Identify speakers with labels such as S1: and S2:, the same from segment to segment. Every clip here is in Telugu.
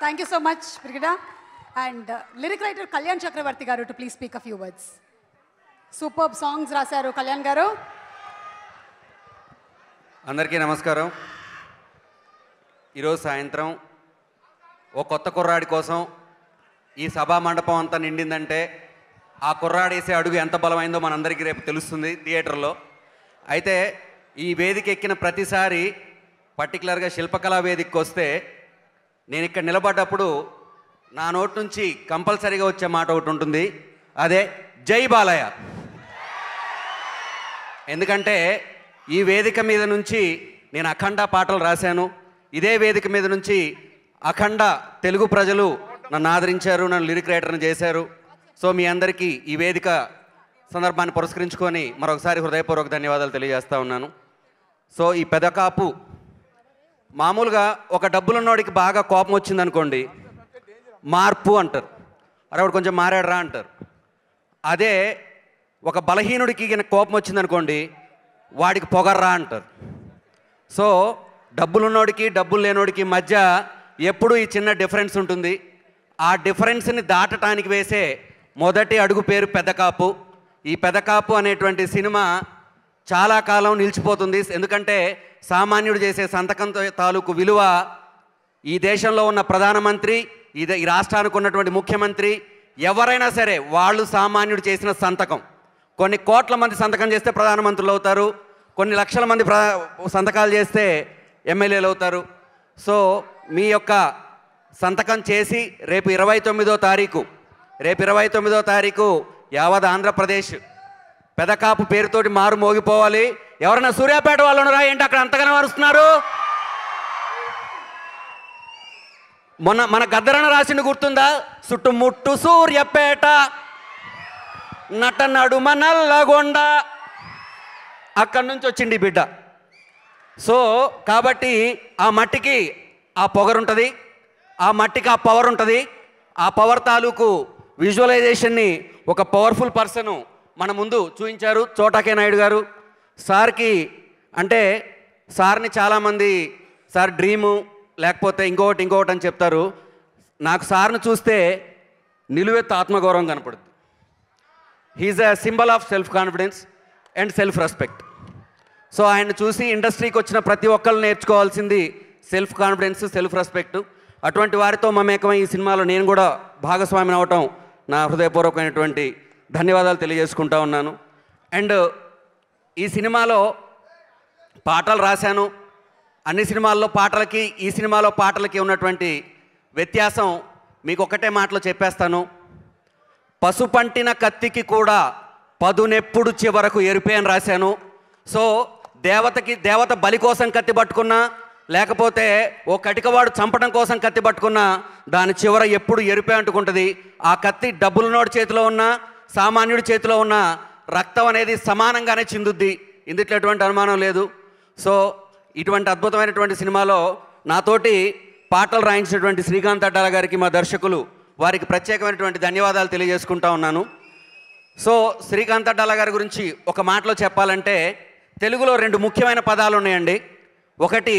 S1: Thank you so much, Brigida. And lyric writer Kalyan Chakravarti garu to please speak a few words. Superb songs rasaru Kalyan garu.
S2: అందరికీ నమస్కారం. ఈరోజు సాయంత్రం ఓ కొత్త కుర్రాడి కోసం ఈ సభా మండపం అంతా నిండిందంటే ఆ కుర్రాడేసే అడుగు ఎంత బలమైందో మనందరికీ రేపు తెలుస్తుంది థియేటర్లో. అయితే ఈ వేదిక ఎక్కిన ప్రతిసారి పర్టికులర్గా శిల్పకళా వేదికకి వస్తే నేను ఇక్కడ నిలబడ్డప్పుడు నా నోటి నుంచి కంపల్సరీగా వచ్చే మాట ఒకటి ఉంటుంది, అదే జై బాలయ్య. ఎందుకంటే ఈ వేదిక మీద నుంచి నేను అఖండ పాటలు రాశాను. ఇదే వేదిక మీద నుంచి అఖండ తెలుగు ప్రజలు నన్ను ఆదరించారు, నన్ను లిరిక్ రైటర్ని చేశారు. సో మీ అందరికీ ఈ వేదిక సందర్భాన్ని పురస్కరించుకొని మరొకసారి హృదయపూర్వక ధన్యవాదాలు తెలియజేస్తూ ఉన్నాను. సో ఈ పెదకాపు మామూలుగా ఒక డబ్బులున్నోడికి బాగా కోపం వచ్చిందనుకోండి, మార్పు అంటారు, అరే వాడు కొంచెం మారాడరా అంటారు. అదే ఒక బలహీనుడికి కోపం వచ్చిందనుకోండి, వాడికి పొగర్రా అంటారు. సో డబ్బులున్నోడికి డబ్బులు లేనోడికి మధ్య ఎప్పుడూ ఈ చిన్న డిఫరెన్స్ ఉంటుంది. ఆ డిఫరెన్స్ని దాటడానికి వేసే మొదటి అడుగు పేరు పెదకాపు. ఈ పెదకాపు అనేటువంటి సినిమా చాలా కాలం నిలిచిపోతుంది. ఎందుకంటే సామాన్యుడు చేసే సంతకం తాలూకు విలువ ఈ దేశంలో ఉన్న ప్రధానమంత్రి, ఈ రాష్ట్రానికి ఉన్నటువంటి ముఖ్యమంత్రి ఎవరైనా సరే వాళ్ళు సామాన్యుడు చేసిన సంతకం. కొన్ని కోట్ల మంది సంతకం చేస్తే ప్రధానమంత్రులు అవుతారు, కొన్ని లక్షల మంది సంతకాలు చేస్తే ఎమ్మెల్యేలు అవుతారు. సో మీ యొక్క సంతకం చేసి రేపు 29వ తారీఖు యావత్ ఆంధ్రప్రదేశ్ పెదకాపు పేరుతోటి మారు మోగిపోవాలి. ఎవరైనా సూర్యాపేట వాళ్ళు రా, ఏంటి అక్కడ అంతగానే వరుస్తున్నారు? మన గద్దరన్న రాసింది గుర్తుందా? చుట్టుముట్టు సూర్యాపేట నట నడుమ నల్లగొండ, అక్కడి నుంచి వచ్చింది బిడ్డ. సో కాబట్టి ఆ మట్టికి ఆ పొగరుంటుంది, ఆ మట్టికి ఆ పవర్ ఉంటుంది. ఆ పవర్ తాలూకు విజువలైజేషన్ని ఒక పవర్ఫుల్ పర్సన్ మన ముందు చూపించారు, చోటాకే నాయుడు గారు. సార్కి అంటే సార్ని చాలామంది సార్ డ్రీము లేకపోతే ఇంకొకటి అని చెప్తారు. నాకు సార్ని చూస్తే నిలువెత్తు ఆత్మగౌరవం కనపడుతుంది. He's a symbol of self confidence and self respect. So ఆయన చూసి ఇండస్ట్రీకి వచ్చిన ప్రతి ఒక్కరు నేర్చుకోవాల్సింది సెల్ఫ్ కాన్ఫిడెన్స్, సెల్ఫ్ రెస్పెక్ట్. అటువంటి వారితో మమేకమై ఈ సినిమాలో నేను కూడా భాగస్వామిని అవటం నా హృదయపూర్వకమైనటువంటి ధన్యవాదాలు తెలియజేసుకుంటా ఉన్నాను. అండ్ ఈ సినిమాలో పాటలు రాశాను. అన్ని సినిమాల్లో పాటలకి ఈ సినిమాలో పాటలకి ఉన్నటువంటి వ్యత్యాసం మీకు ఒకటే మాటలో చెప్పేస్తాను. పసుపంటిన కత్తికి కూడా పదునెప్పుడు చివరకు ఎరుపే అని రాశాను. సో దేవత బలి కోసం కత్తి పట్టుకున్నా, లేకపోతే ఓ కటికవాడు చంపడం కోసం కత్తి పట్టుకున్నా, దాని చివర ఎప్పుడు ఎరుపే అంటుకుంటుంది. ఆ కత్తి డబ్బులున్నోడి చేతిలో ఉన్నా, సామాన్యుడి చేతిలో ఉన్న రక్తం అనేది సమానంగానే చిందుద్ది. ఇందుట్లో ఎటువంటి అనుమానం లేదు. సో ఇటువంటి అద్భుతమైనటువంటి సినిమాలో నాతోటి పాటలు రాయించినటువంటి శ్రీకాంత్ అడ్డాల గారికి, మా దర్శకులు వారికి ప్రత్యేకమైనటువంటి ధన్యవాదాలు తెలియజేసుకుంటా ఉన్నాను. సో శ్రీకాంత్ అడ్డాల గారి గురించి ఒక మాటలో చెప్పాలంటే తెలుగులో 2 ముఖ్యమైన పదాలు ఉన్నాయండి. ఒకటి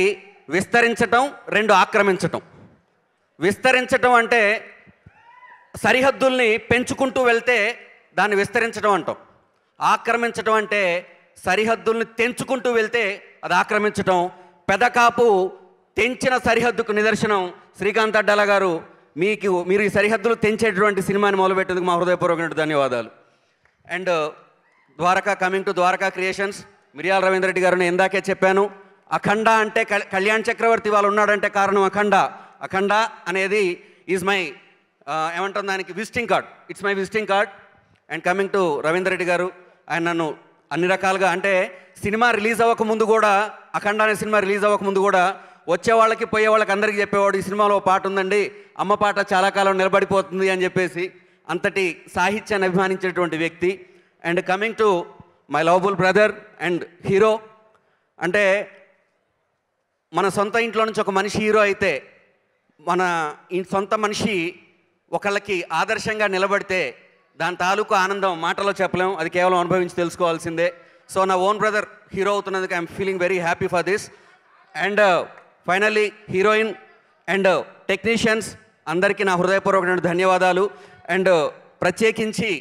S2: విస్తరించటం, 2 ఆక్రమించటం. విస్తరించటం అంటే సరిహద్దుల్ని పెంచుకుంటూ వెళ్తే దాన్ని విస్తరించడం అంటాం. ఆక్రమించటం అంటే సరిహద్దుల్ని తెంచుకుంటూ వెళ్తే అది ఆక్రమించటం. పెదకాపు తెంచిన సరిహద్దుకు నిదర్శనం. శ్రీకాంత్ అడ్డాల గారు మీరు ఈ సరిహద్దులు తెంచేటువంటి సినిమాని మొదలుపెట్టేందుకు మా హృదయపూర్వకమైన ధన్యవాదాలు. And coming to Dwaraka creations, Miriyala Ravindra Reddy గారు నేను ఇందాకే చెప్పాను, అఖండ అంటే కళ్యాణ్ చక్రవర్తి వాళ్ళు ఉన్నాడంటే కారణం అఖండ అనేది ఈజ్ మై ఏమంటాం దానికి visiting card. It's my visiting card. And coming to Ravindra Reddy గారు, ఆయన నన్ను అన్ని రకాలుగా అంటే సినిమా రిలీజ్ అవ్వకముందు కూడా, అఖండ అనే సినిమా రిలీజ్ అవ్వకముందు కూడా వచ్చే వాళ్ళకి పోయే వాళ్ళకి అందరికీ చెప్పేవాడు, ఈ సినిమాలో పాట ఉందండి, అమ్మ పాట చాలా కాలం నిలబడిపోతుంది అని చెప్పేసి. అంతటి సాహిత్యాన్ని అభిమానించేటువంటి వ్యక్తి. And coming to my lovable brother and hero, అంటే మన సొంత ఇంట్లో నుంచి ఒక మనిషి హీరో అయితే, మన సొంత మనిషి ఒకళ్ళకి ఆదర్శంగా నిలబడితే దాని తాలూకు ఆనందం మాటలో చెప్పలేం, అది కేవలం అనుభవించి తెలుసుకోవాల్సిందే. సో నా ఓన్ బ్రదర్ హీరో అవుతున్నందుకు I'm feeling very happy for this. And finally heroine and technicians అందరికీ నా హృదయపూర్వకమైన ధన్యవాదాలు. అండ్ ప్రత్యేకించి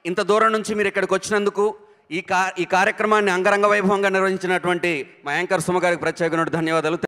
S2: ఇంత దూరం నుంచి మీరు ఇక్కడికి వచ్చినందుకు, ఈ కార్యక్రమాన్ని అంగరంగ వైభవంగా నిర్వహించినటువంటి మా యాంకర్ సుమ గారికి ప్రత్యేకమైన ధన్యవాదాలు.